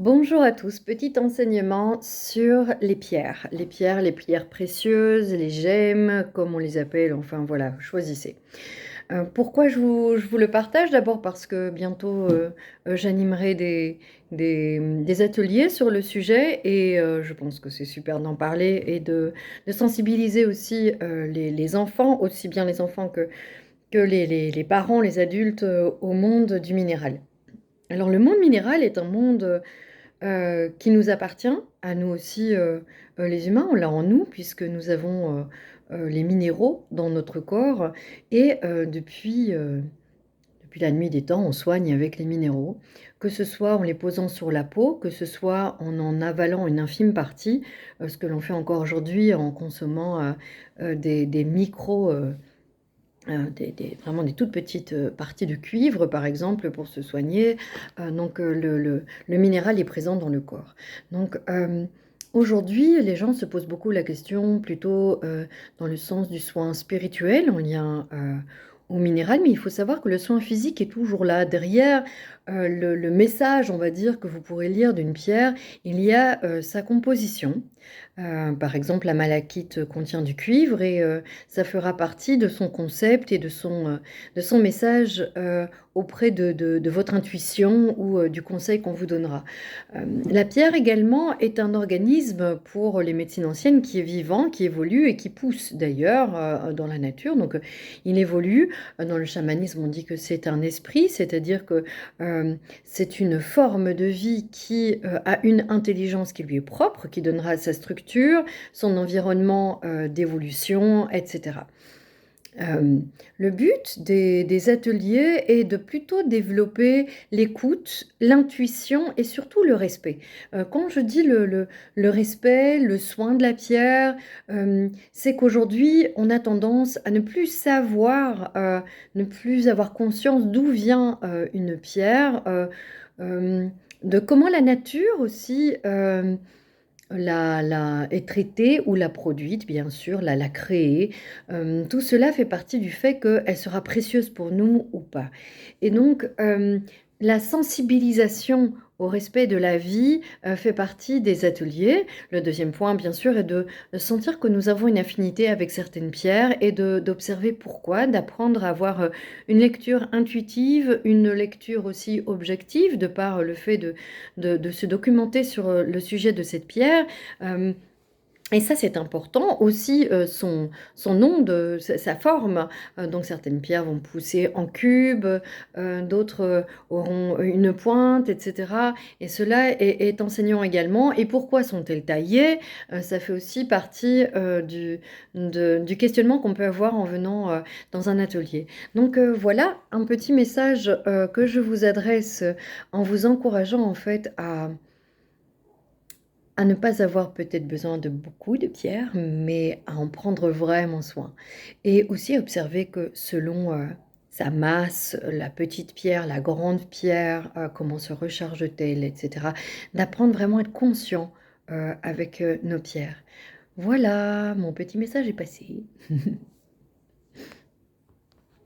Bonjour à tous, petit enseignement sur les pierres précieuses, les gemmes, comme on les appelle, enfin voilà, choisissez. Pourquoi je vous le partage? D'abord parce que bientôt j'animerai des ateliers sur le sujet et je pense que c'est super d'en parler et de sensibiliser aussi les enfants, aussi bien les enfants que les parents, les adultes, au monde du minéral. Alors le monde minéral est un monde qui nous appartient, à nous aussi, les humains. On l'a en nous puisque nous avons, les minéraux dans notre corps et depuis la nuit des temps, on soigne avec les minéraux, que ce soit en les posant sur la peau, que ce soit en avalant une infime partie, ce que l'on fait encore aujourd'hui en consommant, des micros, vraiment des toutes petites parties de cuivre, par exemple, pour se soigner. Donc, le minéral est présent dans le corps. Donc, aujourd'hui, les gens se posent beaucoup la question, plutôt dans le sens du soin spirituel, en lien au minéral, mais il faut savoir que le soin physique est toujours là. Derrière le message, on va dire, que vous pourrez lire d'une pierre, il y a sa composition. Par exemple, la malachite contient du cuivre et ça fera partie de son concept et de son message auprès de votre intuition ou du conseil qu'on vous donnera. La pierre également est un organisme pour les médecines anciennes qui est vivant, qui évolue et qui pousse d'ailleurs dans la nature. Donc il évolue. Dans le chamanisme, on dit que c'est un esprit, c'est-à-dire que c'est une forme de vie qui a une intelligence qui lui est propre, qui donnera sa structure, son environnement d'évolution, etc. Euh, le but des ateliers est de plutôt développer l'écoute, l'intuition et surtout le respect. Quand je dis le respect, le soin de la pierre, c'est qu'aujourd'hui, on a tendance à ne plus savoir, ne plus avoir conscience d'où vient une pierre, euh, de comment la nature aussi est traitée ou la produite, bien sûr, la créée. Tout cela fait partie du fait qu'elle sera précieuse pour nous ou pas. Et donc, la sensibilisation au respect de la vie fait partie des ateliers. Le deuxième point, bien sûr, est de sentir que nous avons une affinité avec certaines pierres et d'observer pourquoi, d'apprendre à avoir une lecture intuitive, une lecture aussi objective, de par le fait de se documenter sur le sujet de cette pierre. Euh, et ça, c'est important. Aussi, son nom, sa forme. Donc, certaines pierres vont pousser en cube, d'autres auront une pointe, etc. Et cela est enseignant également. Et pourquoi sont-elles taillées? Ça fait aussi partie du questionnement qu'on peut avoir en venant dans un atelier. Donc, voilà un petit message que je vous adresse en vous encourageant en fait à ne pas avoir peut-être besoin de beaucoup de pierres, mais à en prendre vraiment soin. Et aussi observer que selon sa masse, la petite pierre, la grande pierre, comment se recharge-t-elle, etc. D'apprendre vraiment à être conscient avec nos pierres. Voilà, mon petit message est passé.